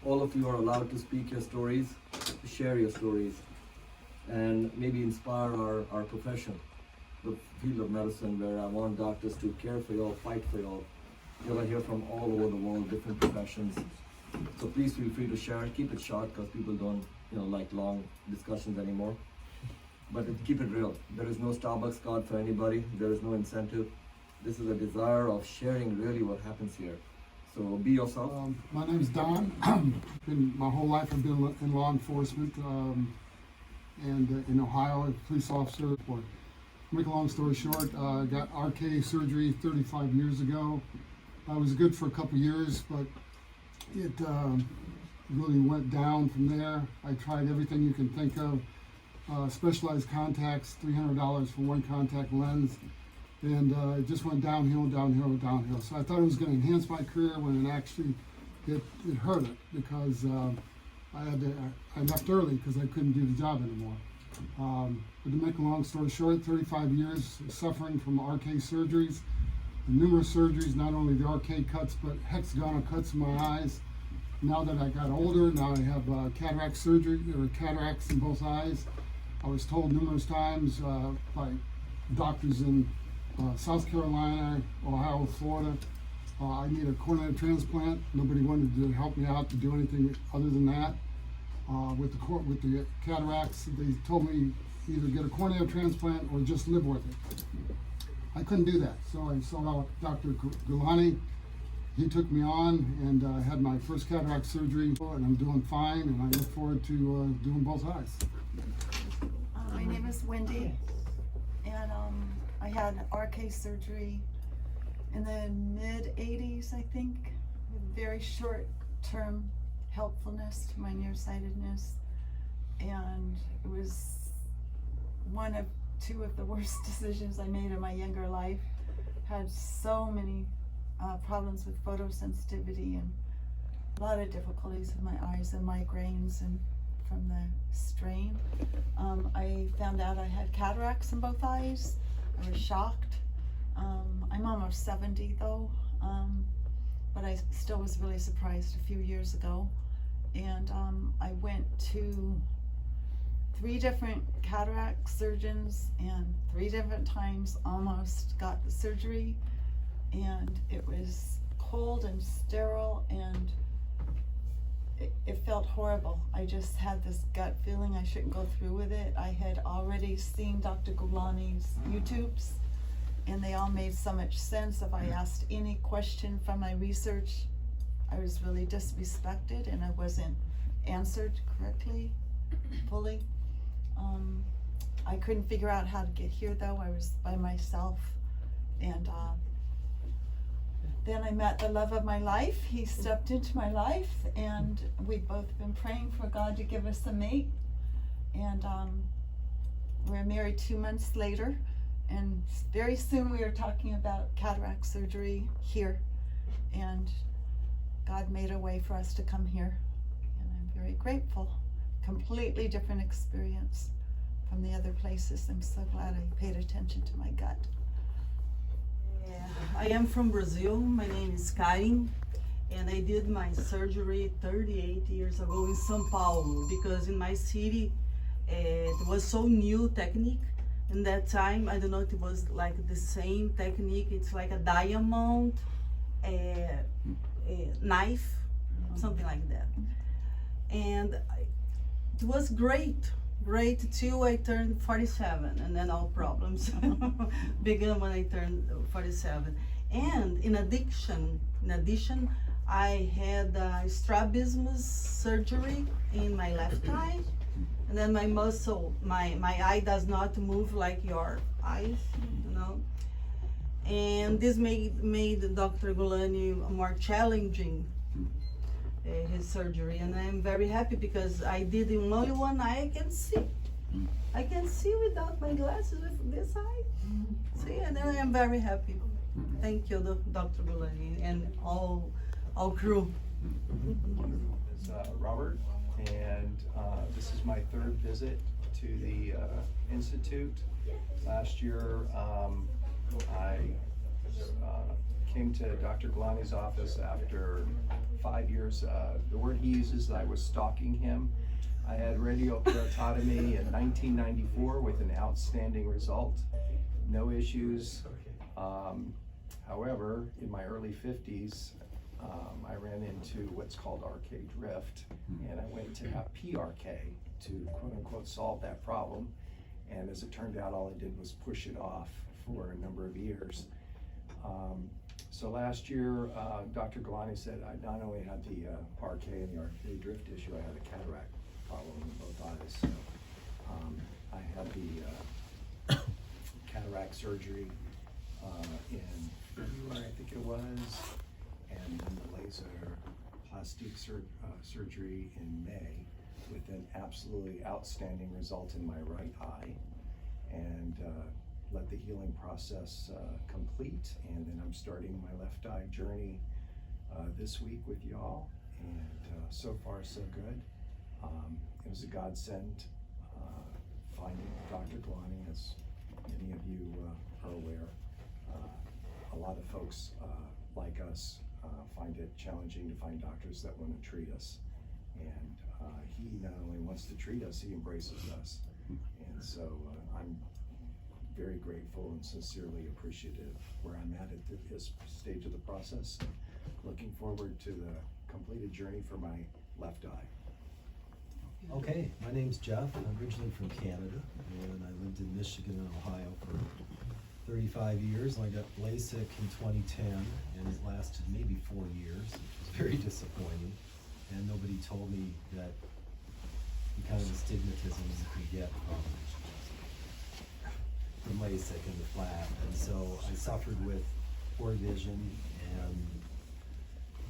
all of you are allowed to speak your stories, to share your stories, and maybe inspire our profession, the field of medicine, where I want doctors to care for y'all, fight for y'all. You're gonna hear from all over the world, different professions. So please feel free to share. Keep it short because people don't, like long discussions anymore. But keep it real. There is no Starbucks card for anybody. There is no incentive. This is a desire of sharing really what happens here. So be yourself. My name is Don. My whole life I've been in law enforcement and in Ohio, a police officer. Make a long story short, I got RK surgery 35 years ago. I was good for a couple years, but it really went down from there. I tried everything you can think of. Specialized contacts, $300 for one contact lens, and it just went downhill. So I thought it was going to enhance my career when it actually it hurt it, because I left early because I couldn't do the job anymore. But to make a long story short, 35 years suffering from RK surgeries, numerous surgeries, not only the RK cuts but hexagonal cuts in my eyes. Now that I got older, now I have cataract surgery, or cataracts in both eyes. I was told numerous times by doctors in South Carolina, Ohio, Florida, I need a cornea transplant. Nobody wanted to help me out to do anything other than that. With the cataracts, they told me either get a cornea transplant or just live with it. I couldn't do that, so I sought out Dr. Gulani. He took me on, and I had my first cataract surgery, and I'm doing fine, and I look forward to doing both eyes. My name is Wendy, and I had RK surgery in the mid-80s, I think, with very short-term helpfulness to my nearsightedness, and it was one of two of the worst decisions I made in my younger life. Had so many problems with photosensitivity and a lot of difficulties with my eyes and migraines and from the strain. I found out I had cataracts in both eyes. I was shocked. I'm almost 70 though, but I still was really surprised a few years ago. And I went to 3 different cataract surgeons, and 3 different times almost got the surgery, and it was cold and sterile, and it felt horrible. I just had this gut feeling I shouldn't go through with it. I had already seen Dr. Gulani's YouTubes, and they all made so much sense. If I asked any question from my research, I was really disrespected, and I wasn't answered correctly, fully. I couldn't figure out how to get here though. I was by myself, and then I met the love of my life. He stepped into my life, and we've both been praying for God to give us a mate, and we're married 2 months later, and very soon we are talking about cataract surgery here, and God made a way for us to come here, and I'm very grateful. Completely different experience from the other places. I'm so glad I paid attention to my gut. I am from Brazil. My name is Karen, and I did my surgery 38 years ago in São Paulo, because in my city it was so new technique. In that time, I don't know if it was like the same technique. It's like a diamond knife, something like that. And it was great till I turned 47, and then all problems began when I turned 47. And in addition, I had strabismus surgery in my left eye, and then my muscle, my eye does not move like your eyes, and this made Dr. Gulani more challenging, his surgery, and I'm very happy because I did in only one eye. I can see without my glasses with this eye. See, and then I am very happy. Thank you, Dr. Gulani, and all crew. Wonderful. It's Robert, and this is my 3rd visit to the Institute. Last year, I came to Dr. Gulani's office after 5 years. The word he uses, I was stalking him. I had radial keratotomy in 1994 with an outstanding result. No issues. However, in my early 50s, I ran into what's called RK drift, and I went to have PRK to quote unquote solve that problem. And as it turned out, all I did was push it off for a number of years. So last year, Dr. Gulani said I not only had the RK and the RK drift issue, I had a cataract problem in both eyes. So I had the cataract surgery in February, I think it was, and then the laser plastic surgery in May with an absolutely outstanding result in my right eye, and let the healing process complete. And then I'm starting my left eye journey this week with y'all, and so far so good. It was a godsend finding Dr. Gulani, as many of you are aware. A lot of folks like us find it challenging to find doctors that want to treat us. And he not only wants to treat us, he embraces us. And so I'm very grateful and sincerely appreciative where I'm at this stage of the process. Looking forward to the completed journey for my left eye. Okay, my name's Jeff. I'm originally from Canada, and I lived in Michigan and Ohio for 35 years. I got Lasik in 2010, and it lasted maybe 4 years, which was very disappointing. And nobody told me that the kind of astigmatism you could get from Lasik and the flap. And so I suffered with poor vision, and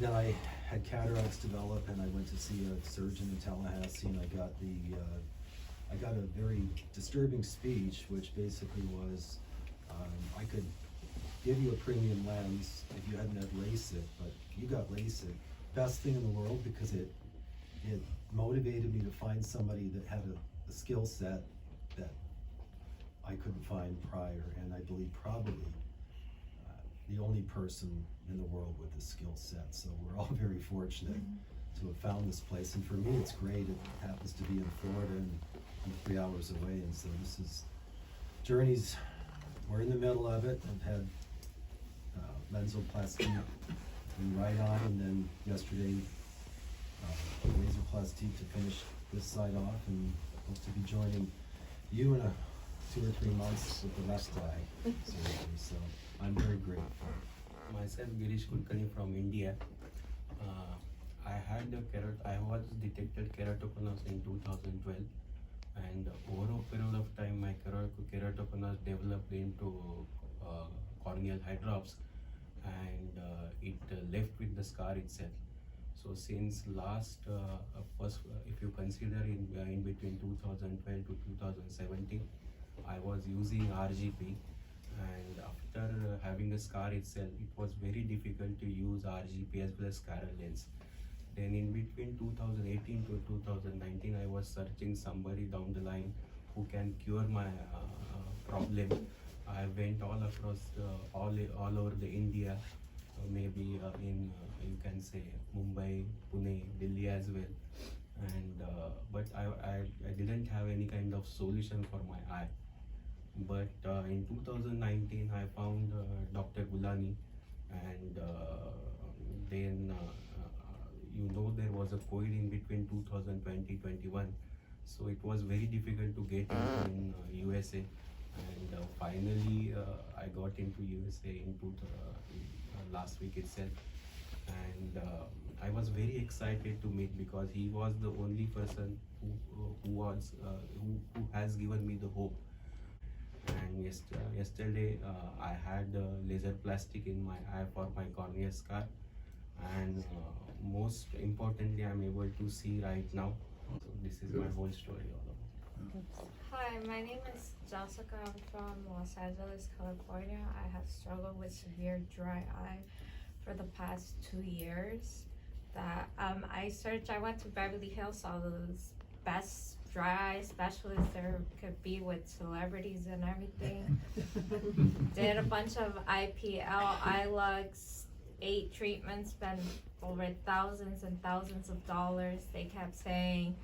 then I had cataracts develop, and I went to see a surgeon in Tallahassee, and I got a very disturbing speech, which basically was, I could give you a premium lens if you hadn't had LASIK, but you got LASIK. Best thing in the world, because it motivated me to find somebody that had a skill set that I couldn't find prior, and I believe probably the only person in the world with this skill set. So we're all very fortunate to have found this place, and for me it's great. It happens to be in Florida, and I'm 3 hours away, and so this is journeys. We're in the middle of it. I've had lensoplasty in right eye, and then yesterday laserplasty to finish this side off, and hope to be joining you in 2 or 3 months with the left eye surgery. So I'm very grateful. Myself, Girish from India. I was detected keratoconus in 2012, and over a period of time, my keratoconus developed into corneal hydrops, and it left with the scar itself. So since last, if you consider in between 2012 to 2017, I was using RGP, and after having a scar itself, it was very difficult to use RGP as well as scalar lens. Then in between 2018 to 2019, I was searching somebody down the line who can cure my problem. I went all across, all over the India, maybe in, you can say Mumbai, Pune, Delhi as well. And but I didn't have any kind of solution for my eye. But in 2019, I found Dr. Gulani, and then there was a COVID in between 2020-21, so it was very difficult to get into in USA, and finally I got into USA into last week itself, and I was very excited to meet, because he was the only person who has given me the hope. And yesterday I had laser plastic in my eye for my cornea scar, and most importantly, I'm able to see right now. So this is my whole story all about. Hi, my name is Jessica. I'm from Los Angeles, California. I have struggled with severe dry eye for the past 2 years. That I went to Beverly Hills, saw the best dry eye specialist there could be with celebrities and everything. Did a bunch of IPL, iLux, 8 treatments, spent over thousands and thousands of dollars. They kept saying,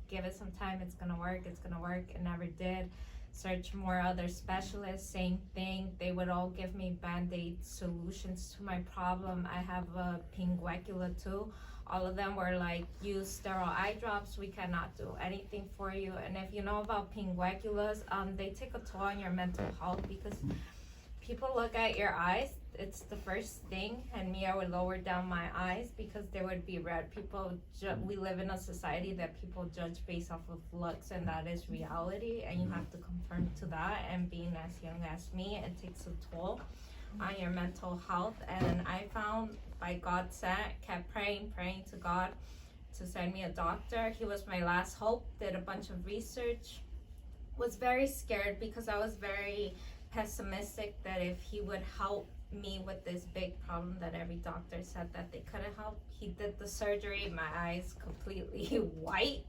give it some time, it's gonna work, it never did. Search more other specialists, same thing. They would all give me band-aid solutions to my problem. I have a pinguecula too. All of them were like, use sterile eye drops, we cannot do anything for you. And if you know about pingueculas, they take a toll on your mental health because people look at your eyes, it's the first thing, and me, I would lower down my eyes because they would be red. We live in a society that people judge based off of looks, and that is reality, and you have to conform to that. And being as young as me, it takes a toll on your mental health. And I found, by God sent, kept praying to God to send me a doctor. He was my last hope. Did a bunch of research. Was very scared because I was very pessimistic that if he would help me with this big problem that every doctor said that they couldn't help. He did the surgery, my eyes completely white.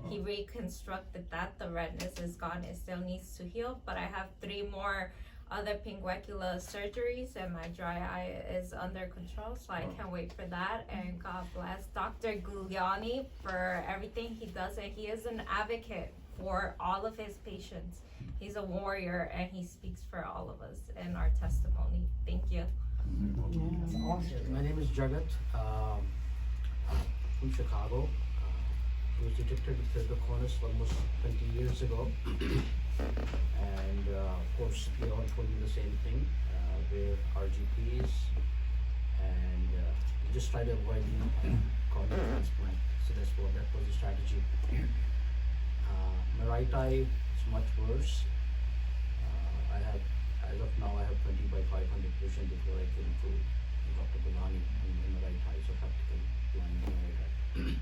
He reconstructed that, the redness is gone, it still needs to heal, but I have 3 more other pinguecula surgeries and my dry eye is under control, so I can't wait for that. And God bless Dr. Gulani for everything he does, and he is an advocate for all of his patients. He's a warrior and he speaks for all of us in our testimony. Thank you. That's awesome. My name is Juget, from Chicago. I was detected with Keratoconus almost 20 years ago. And of course, they all told me the same thing, wear RGPs and just try to avoid, corneal transplant. So that was the strategy. My right eye is much worse. As of now, I have 20 by 500 vision before I came to Dr. Gulani in the right eye, so practically blind in the right eye.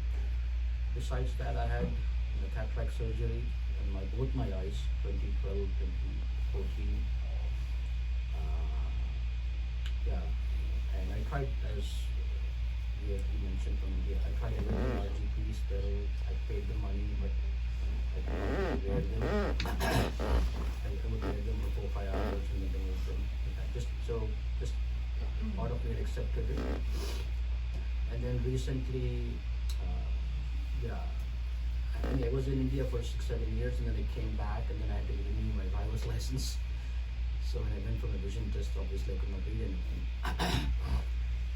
Besides that, I had cataract surgery in both my eyes, 2012, 2014. And I tried, as you mentioned from India, I tried everything, RGPs, I paid the money, but I couldn't wear them. I would wear them for 4 or 5 hours and then remove them. Just part of me accepted it. And then recently, I was in India for 6-7 years, and then I came back, and then I had to renew my driver's license. So when I went for my vision test, obviously I could not read anything.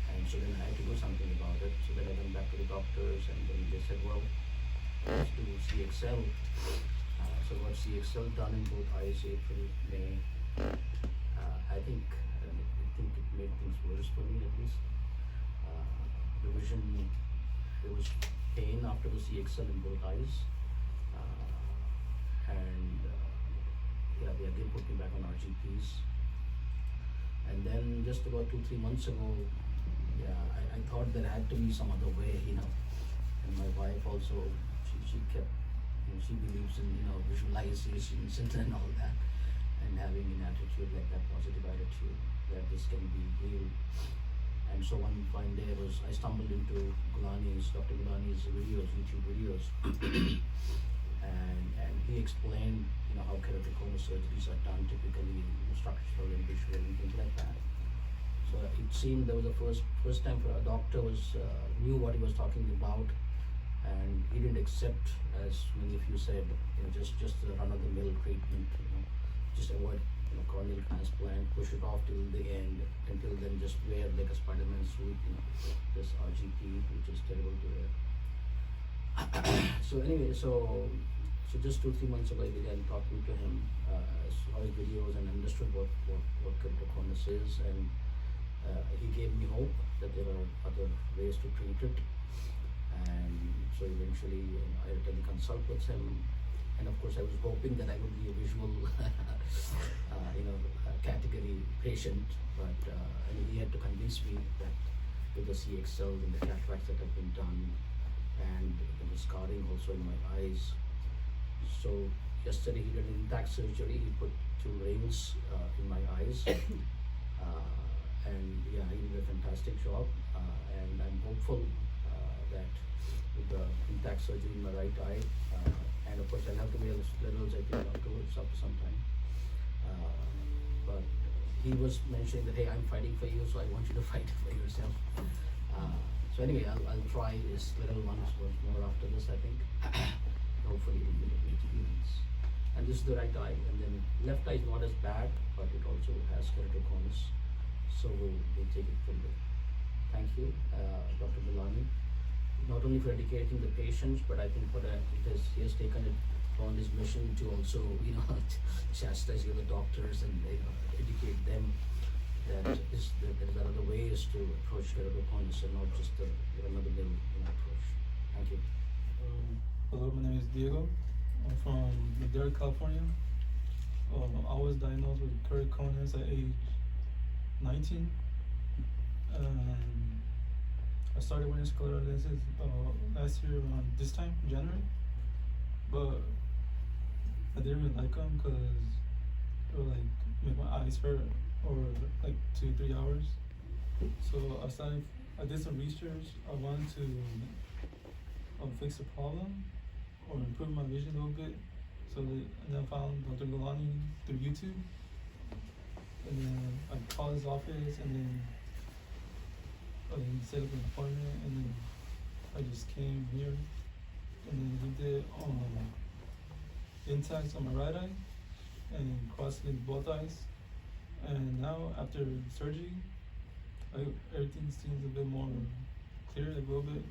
And so then I had to do something about it. So then I went back to the doctors, and then they said, well, let's do CXL. So got CXL done in both eyes, April, May. I think it made things worse for me, at least. The vision, there was pain after the CXL in both eyes. They again put me back on RGPs. And then just about 2-3 months ago, I thought there had to be some other way, And my wife also, she kept, she believes in, visualizations and all that, and having an attitude like that, positive attitude, that this can be healed. And so one fine day I stumbled into Dr. Gulani's videos, YouTube videos, and he explained, how keratoconus surgeries are done, typically structural and visual and things like that. So it seemed there was a first time for a doctor knew what he was talking about, and he didn't accept, as many of you said, just the run-of-the-mill treatment, just avoid corneal transplant, push it off till the end, until then just wear like a Spider-Man suit, this RGP, which is terrible to wear. So anyway, so just 2-3 months ago I began talking to him, saw his videos and understood what keratoconus is, and he gave me hope that there are other ways to treat it. And so eventually I had a teleconsult with him, and of course I was hoping that I would be a visual category patient, but he had to convince me that with the CXL and the cataracts that have been done, and the scarring also in my eyes. So yesterday he did an intact surgery. He put 2 rings in my eyes, and he did a fantastic job. And I'm hopeful that with the intact surgery in my right eye, and and of course I'll have to wear the littles I think afterwards after some time. But he was mentioning that, hey, I'm fighting for you, so I want you to fight for yourself. So anyway, I'll try his little ones more after this, I think. Hopefully it'll be a good experience. And this is the right eye, and then left eye is not as bad, but it also has keratoconus. So we'll take it from there. Thank you, Dr. Gulani, not only for educating the patients, but I think he has taken it on his mission to also, chastise the other doctors and educate them that there are other ways to approach keratoconus and not just another little approach. Thank you. Hello, my name is Diego. I'm from Madera, California. I was diagnosed with keratoconus at age 19. I started wearing scleral lenses last year around this time, January. But I didn't really like them because it would make my eyes hurt over 2-3 hours. So I did some research. I wanted to fix the problem or improve my vision a little bit. And then I found Dr. Gulani through YouTube. And then I called his office and then set up an appointment, and then I just came here and then he did intacs on my right eye and cross-linked both eyes. And now after surgery, everything seems a bit more clear, a little bit.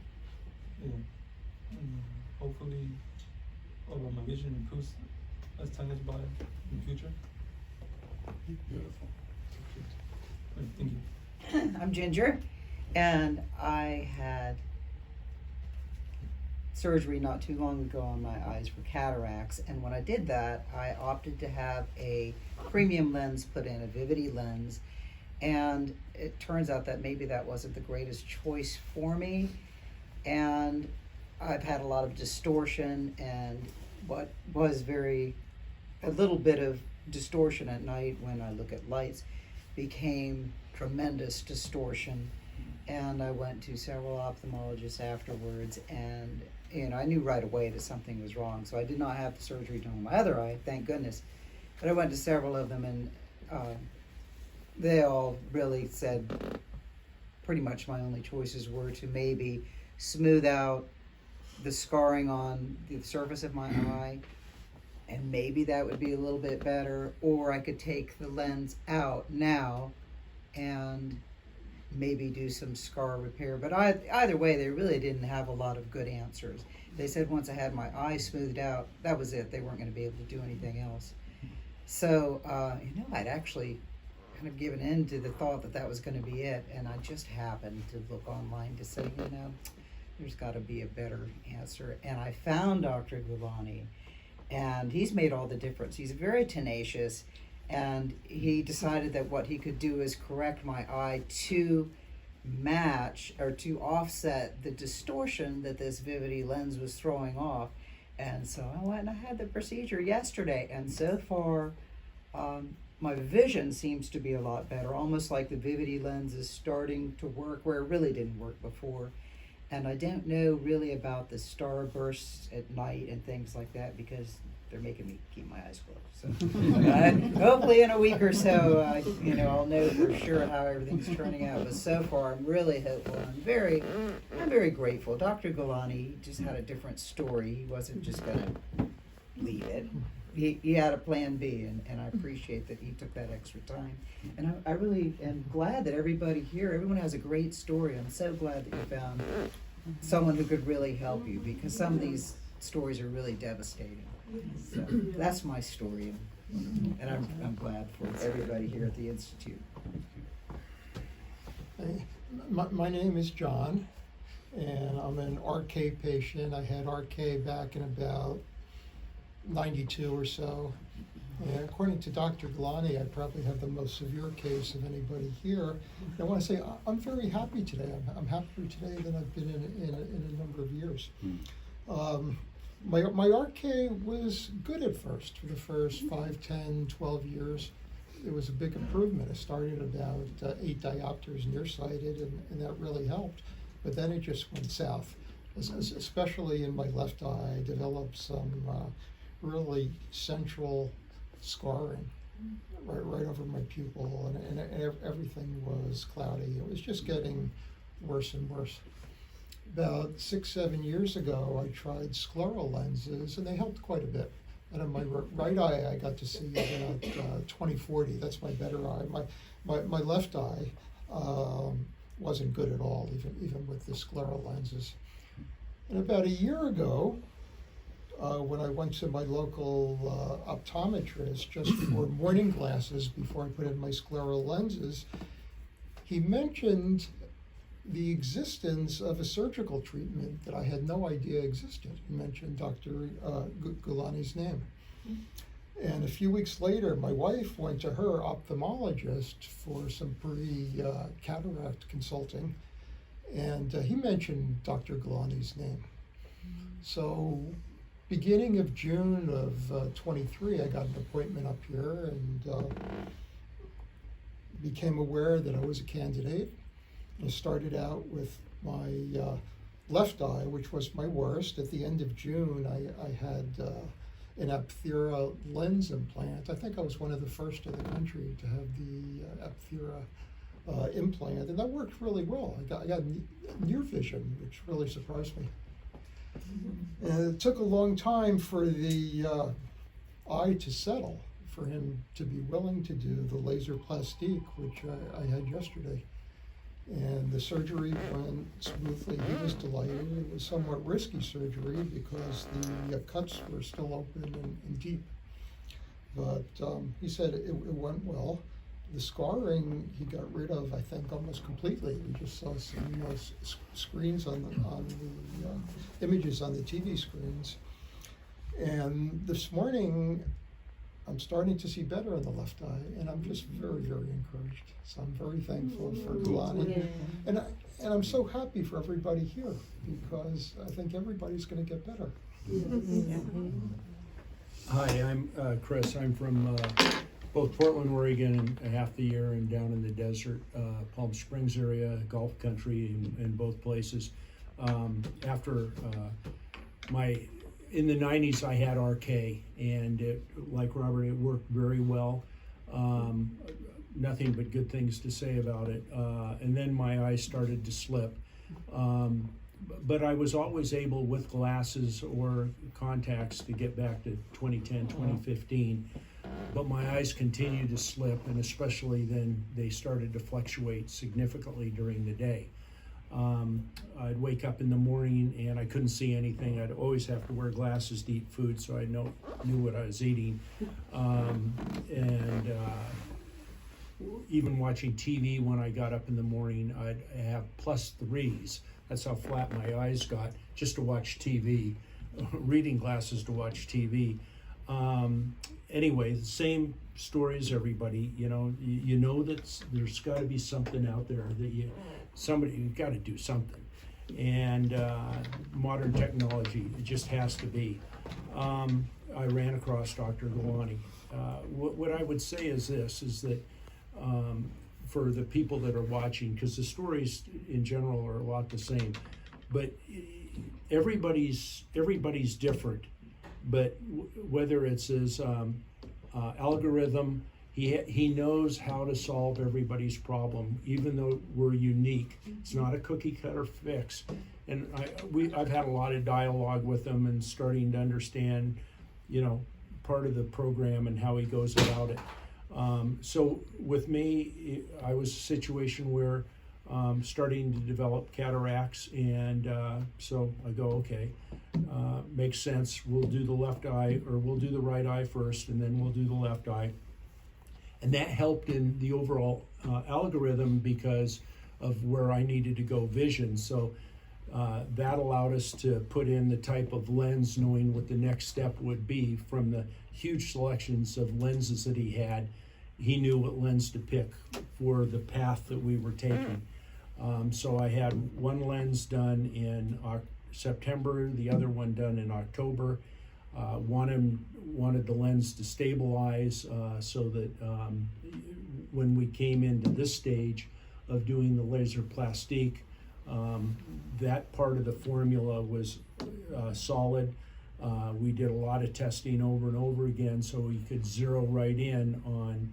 And hopefully my vision improves as time goes by in the future. Beautiful. Thank you. I'm Ginger, and I had surgery not too long ago on my eyes for cataracts, and when I did that, I opted to have a premium lens put in, a Vivity lens, and it turns out that maybe that wasn't the greatest choice for me, and I've had a lot of distortion, and what was a little bit of distortion at night when I look at lights became tremendous distortion, and I went to several ophthalmologists afterwards, and I knew right away that something was wrong, so I did not have the surgery done on my other eye, thank goodness, but I went to several of them, and they all really said pretty much my only choices were to maybe smooth out the scarring on the surface of my eye, and maybe that would be a little bit better, or I could take the lens out now and maybe do some scar repair. But either way, they really didn't have a lot of good answers. They said once I had my eye smoothed out, that was it. They weren't going to be able to do anything else. So, I'd actually kind of given in to the thought that that was going to be it, and I just happened to look online to say, there's got to be a better answer. And I found Dr. Gulani, and he's made all the difference. He's very tenacious, and he decided that what he could do is correct my eye to match or to offset the distortion that this Vivity lens was throwing off. And so I went and I had the procedure yesterday, and so far my vision seems to be a lot better, almost like the Vivity lens is starting to work where it really didn't work before. And I don't know really about the starbursts at night and things like that because they're making me keep my eyes closed. So hopefully in a week or so, I'll know for sure how everything's turning out. But so far, I'm really hopeful. I'm very grateful. Dr. Gulani just had a different story. He wasn't just going to leave it. He had a plan B, and I appreciate that he took that extra time. And I really am glad that everybody here, everyone has a great story. I'm so glad that you found someone who could really help you, because some of these stories are really devastating. So that's my story, and I'm glad for everybody here at the Institute. My name is John, and I'm an RK patient. I had RK back in about 92 or so. And according to Dr. Gulani, I probably have the most severe case of anybody here. And I want to say I'm very happy today. I'm happier today than I've been in a number of years. My RK was good at first. For the first 5, 10, 12 years, it was a big improvement. I started about 8 diopters nearsighted, and that really helped. But then it just went south. especially in my left eye. I developed some really central scarring right over my pupil, and everything was cloudy. It was just getting worse and worse. About 6-7 years ago, I tried scleral lenses, and they helped quite a bit. And in my right eye, I got to see about 20/40. That's my better eye. My left eye wasn't good at all, even with the scleral lenses. And about a year ago, when I went to my local optometrist just for morning glasses before I put in my scleral lenses, he mentioned the existence of a surgical treatment that I had no idea existed. He mentioned Dr. Gulani's name. And a few weeks later, my wife went to her ophthalmologist for some pre-cataract consulting, and he mentioned Dr. Gulani's name. So beginning of June of 23, I got an appointment up here and became aware that I was a candidate. I started out with my left eye, which was my worst. At the end of June, I had an Apthera lens implant. I think I was one of the first in the country to have the Apthera implant, and that worked really well. I got near vision, which really surprised me. And it took a long time for the eye to settle, for him to be willing to do the laser plastique, which I had yesterday. And the surgery went smoothly. He was delighted. It was somewhat risky surgery because the cuts were still open and deep. But he said it went well. The scarring he got rid of, I think, almost completely. We just saw some screens on the images on the TV screens. And this morning, I'm starting to see better in the left eye, and I'm just very, very encouraged. So I'm very thankful for Gulani. And I'm so happy for everybody here, because I think everybody's going to get better. Hi, I'm Chris. I'm from both Portland, Oregon, and half the year, and down in the desert, Palm Springs area, Gulf country, in both places. After in the 90s, I had RK, and like Robert, it worked very well. Nothing but good things to say about it. And then my eyes started to slip. But I was always able, with glasses or contacts, to get back to 2010, 2015. But my eyes continued to slip, and especially then they started to fluctuate significantly during the day. I'd wake up in the morning and I couldn't see anything. I'd always have to wear glasses to eat food, so I knew what I was eating. Even watching TV when I got up in the morning, I'd have +3s. That's how flat my eyes got, just to watch TV, reading glasses to watch TV. Anyway, the same story as everybody. You know that there's got to be something out there that you've got to do something. And modern technology, it just has to be. I ran across Dr. Gulani. What I would say is this, is that for the people that are watching, because the stories in general are a lot the same, but everybody's different. But whether it's his algorithm, he knows how to solve everybody's problem, even though we're unique. It's not a cookie cutter fix. And I've had a lot of dialogue with him and starting to understand, part of the program and how he goes about it. So with me, I was a situation where starting to develop cataracts, and so I go, okay, makes sense. We'll do the left eye, or we'll do the right eye first, and then we'll do the left eye. And that helped in the overall algorithm because of where I needed to go vision. So that allowed us to put in the type of lens, knowing what the next step would be from the huge selections of lenses that he had. He knew what lens to pick for the path that we were taking. So I had one lens done in September, the other one done in October. Wanted the lens to stabilize so that when we came into this stage of doing the laser plastique, That part of the formula was solid. We did a lot of testing over and over again so we could zero right in on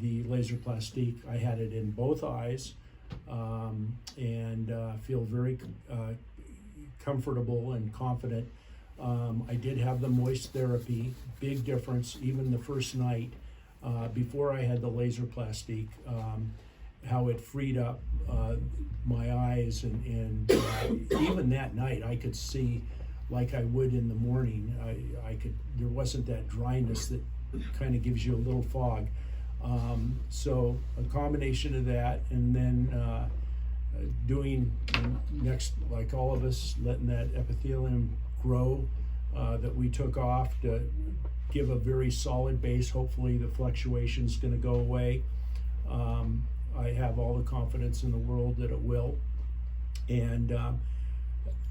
the laser plastique. I had it in both eyes, and feel very comfortable and confident. I did have the moist therapy, big difference, even the first night before I had the laser plastique, how it freed up my eyes, and even that night I could see like I would in the morning. There wasn't that dryness that kind of gives you a little fog. So a combination of that, and then doing next, like all of us, letting that epithelium grow that we took off to give a very solid base. Hopefully the fluctuation's going to go away. I have all the confidence in the world that it will. And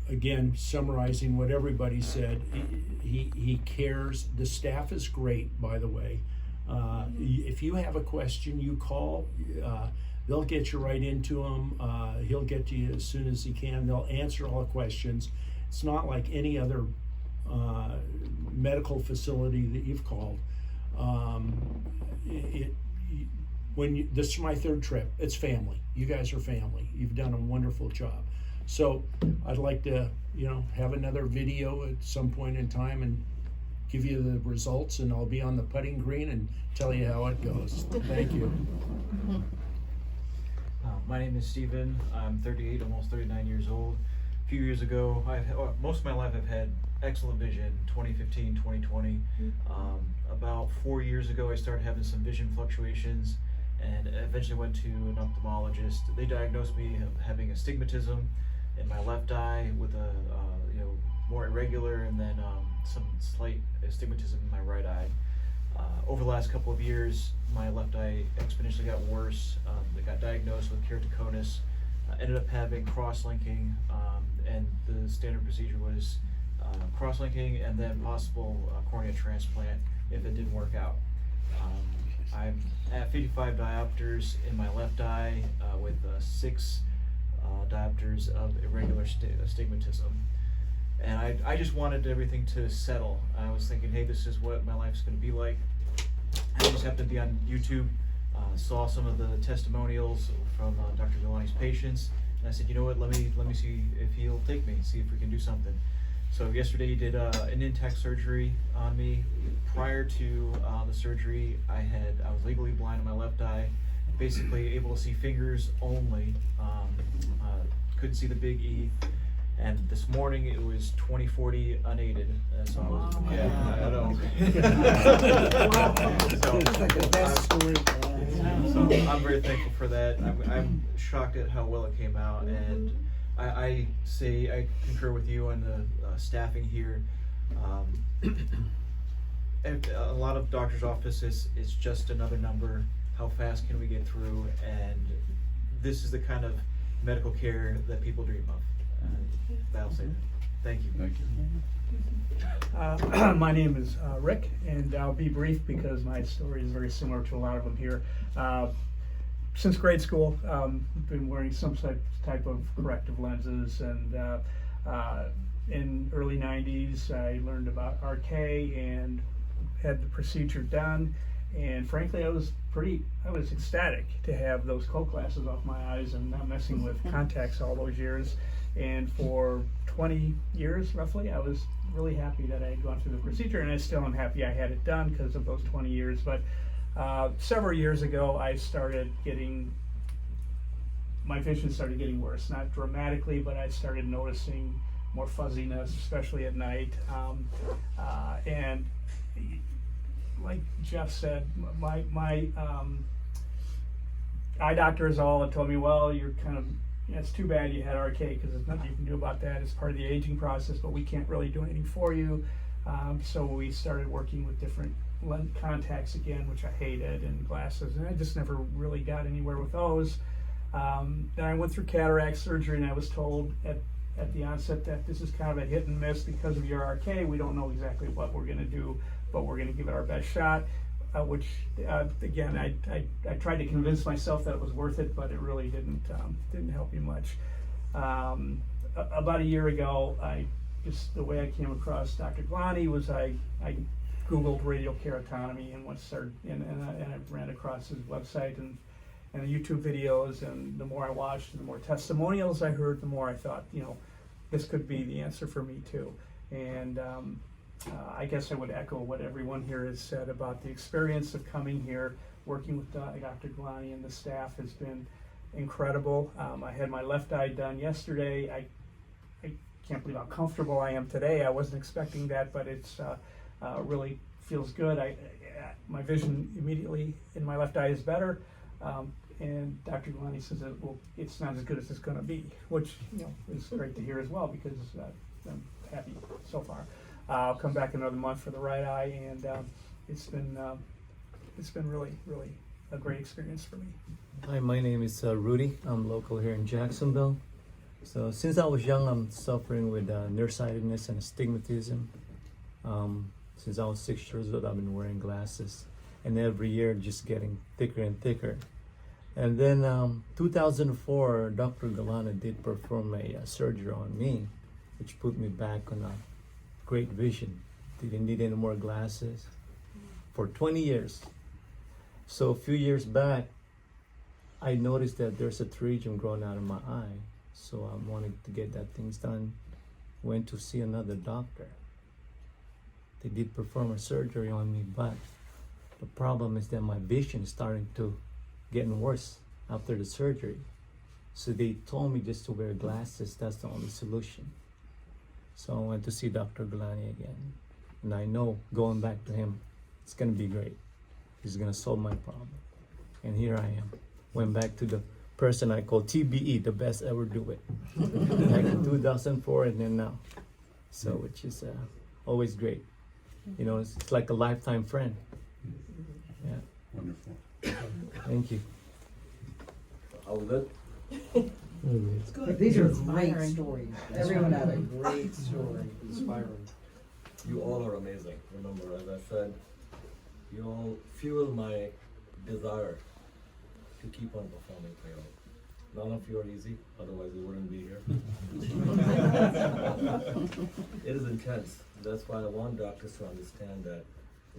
again, summarizing what everybody said, he cares. The staff is great, by the way. If you have a question, you call. They'll get you right into him. He'll get to you as soon as he can. They'll answer all the questions. It's not like any other medical facility that you've called. This is my third trip. It's family. You guys are family. You've done a wonderful job. So I'd like to, have another video at some point in time and give you the results, and I'll be on the putting green and tell you how it goes. Thank you. My name is Steven. I'm 38, almost 39 years old. A few years ago, most of my life I've had excellent vision, 2015, 2020. About 4 years ago, I started having some vision fluctuations, and eventually went to an ophthalmologist. They diagnosed me having astigmatism in my left eye with a more irregular, and then some slight astigmatism in my right eye. Over the last couple of years, my left eye exponentially got worse. I got diagnosed with keratoconus, ended up having cross-linking, and the standard procedure was cross-linking and then possible cornea transplant if it didn't work out. I'm at 55 diopters in my left eye with 6 diopters of irregular astigmatism. And I just wanted everything to settle. I was thinking, hey, this is what my life's going to be like. I just happened to be on YouTube, saw some of the testimonials from Dr. Gulani's patients, and I said, you know what, let me see if he'll take me, see if we can do something. So yesterday he did an intact surgery on me. Prior to the surgery, I was legally blind in my left eye, basically able to see fingers only, couldn't see the big E. And this morning it was 20/40 unaided, and so I was, I know. So I'm very thankful for that. I'm shocked at how well it came out, and I concur with you on the staffing here. A lot of doctors' offices, it's just another number. How fast can we get through? And this is the kind of medical care that people dream of. That'll say that. Thank you. Thank you. My name is Rick, and I'll be brief because my story is very similar to a lot of them here. Since grade school, I've been wearing some type of corrective lenses, and in early 90s I learned about RK and had the procedure done, and frankly I was ecstatic to have those cold glasses off my eyes and not messing with contacts all those years. And for 20 years roughly, I was really happy that I had gone through the procedure, and I still am happy I had it done because of those 20 years. But several years ago, my vision started getting worse. Not dramatically, but I started noticing more fuzziness, especially at night. And like Jeff said, my eye doctors all had told me, well, you're kind of, it's too bad you had RK because there's nothing you can do about that. It's part of the aging process, but we can't really do anything for you. So we started working with different contacts again, which I hated, and glasses, and I just never really got anywhere with those. Then I went through cataract surgery, and I was told at the onset that this is kind of a hit and miss because of your RK. We don't know exactly what we're going to do, but we're going to give it our best shot. which again, I tried to convince myself that it was worth it, but it really didn't help me much. About a year ago, the way I came across Dr. Gulani was I Googled radial keratotomy and I ran across his website and the YouTube videos, and the more I watched and the more testimonials I heard, the more I thought, this could be the answer for me too. And I guess I would echo what everyone here has said about the experience of coming here, working with Dr. Gulani and the staff has been incredible. I had my left eye done yesterday. I can't believe how comfortable I am today. I wasn't expecting that, but it's really feels good. My vision immediately in my left eye is better. And Dr. Gulani says that, well, it's not as good as it's going to be, which is great to hear as well, because I'm happy so far. I'll come back another month for the right eye, and it's been really, really a great experience for me. Hi, my name is Rudy. I'm local here in Jacksonville. So since I was young, I'm suffering with nearsightedness and astigmatism. Since I was 6 years old, I've been wearing glasses, and every year just getting thicker and thicker. And then 2004, Dr. Gulani did perform a surgery on me, which put me back on a great vision. Didn't need any more glasses for 20 years. So a few years back, I noticed that there's a pterygium growing out of my eye. So I wanted to get that things done. Went to see another doctor. They did perform a surgery on me, but the problem is that my vision is starting to getting worse after the surgery. So they told me just to wear glasses, that's the only solution. So I went to see Dr. Gulani again. And I know going back to him, it's gonna be great. He's gonna solve my problem. And here I am. Went back to the person I call TBE, the best ever do it. Back in 2004 and then now. So which is always great. It's like a lifetime friend. Yeah. Wonderful. Thank you. How was it? It's good. These are great stories. Everyone had a great story. Inspiring. You all are amazing. Remember, as I said, you all fuel my desire to keep on performing for you all. None of you are easy, otherwise we wouldn't be here. It is intense. That's why I want doctors to understand that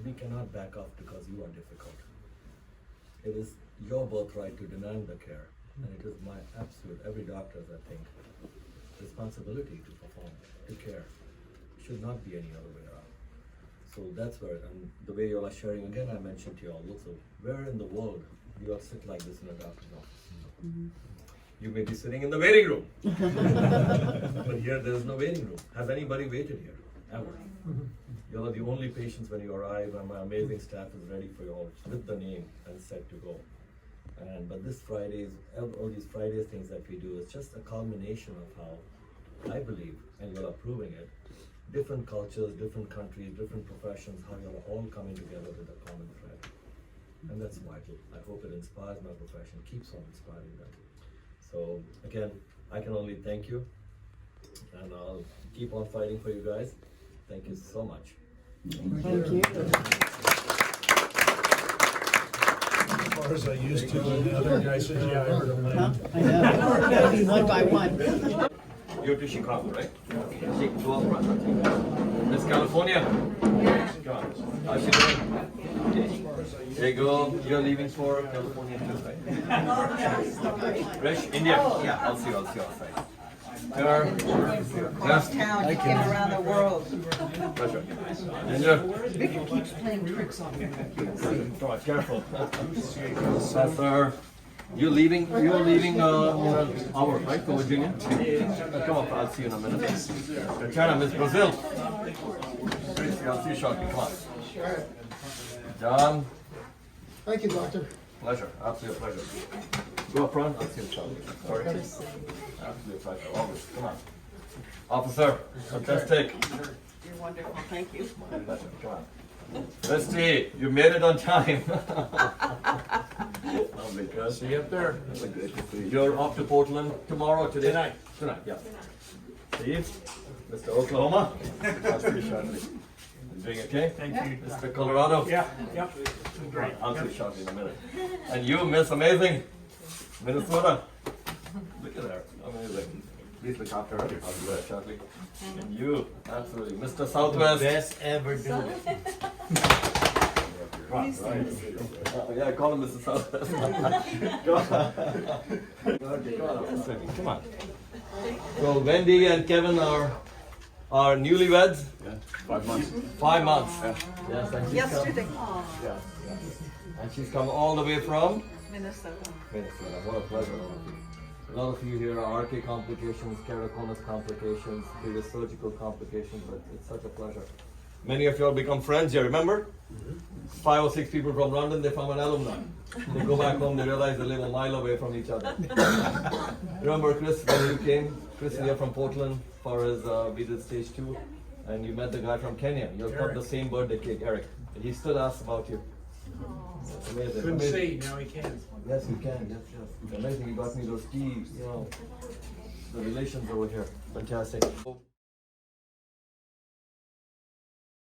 we cannot back off because you are difficult. It is your birthright to demand the care, and it is my absolute, every doctor's, I think, responsibility to perform, to care. It should not be any other way around. So that's where, and the way you all are sharing, again, I mentioned to you all also, where in the world do you all sit like this in a doctor's office? Mm-hmm. You may be sitting in the waiting room, but here there's no waiting room. Has anybody waited here, ever? You are the only patients when you arrive, and my amazing staff is ready for you all with the name and set to go. But this Fridays, all these Fridays things that we do is just a culmination of how I believe, and you're proving it, different cultures, different countries, different professions, how you're all coming together with a common thread. And that's vital. I hope it inspires my profession, keeps on inspiring them. So again, I can only thank you, and I'll keep on fighting for you guys. Thank you so much. Thank you. As far as I used to, and the other guy says, yeah, I heard him later. I know. Gotta be one by one. You're to Chicago, right? Miss California? How's she doing? There you go. You're leaving for California too, right? Fresh India? Yeah, I'll see you outside. Across town, he came around the world. Pleasure. Ginger? Vicky keeps playing tricks on me. Come on, careful. Professor, you're leaving in an hour, right, for Virginia? Come on, I'll see you in a minute. China, Miss Brazil. I'll see you shortly, come on. John? Thank you, doctor. Pleasure, absolute pleasure. Go up front, I'll see you shortly. Sorry. Absolute pleasure, always, come on. Officer, fantastic. You're wonderful, thank you. My pleasure, come on. Misty, you made it on time. Lovely, good. See you up there. Good to see you. You're off to Portland tomorrow, today? Tonight, yeah. Steve, Mr. Oklahoma. I'll see you shortly. You doing okay? Thank you. Mr. Colorado? Yeah, yep. Great. I'll Yep. see shortly in a minute. And you, Miss Amazing, Minnesota. Look at her, amazing. Please look after her. I'll do that shortly. And you, absolutely, Mr. Southwest. Best ever do. Right. Yeah, call him Mr. Southwest. Come on. So Wendy and Kevin are newlyweds. Yeah, 5 months. 5 months. Yeah. Yes, and she's Yesterday. come. Yeah. And she's come all the way from Minnesota. Minnesota. What a pleasure. A lot of you here are RK complications, keratoconus complications, various surgical complications, but it's such a pleasure. Many of you all become friends here, remember? 5 or 6 people from London, they form an alumni. They go back home, they realize they live a mile away from each other. Remember Chris, when you came? Chris is here from Portland for his, we did stage 2, and you met the guy from Kenya. You got the same birthday cake, Eric. And he still asks about you. It's amazing. Couldn't amazing. see, now he can. Yes, you can. Yes, yes. It's amazing. You got me those keys. You know, the relations over here. Fantastic.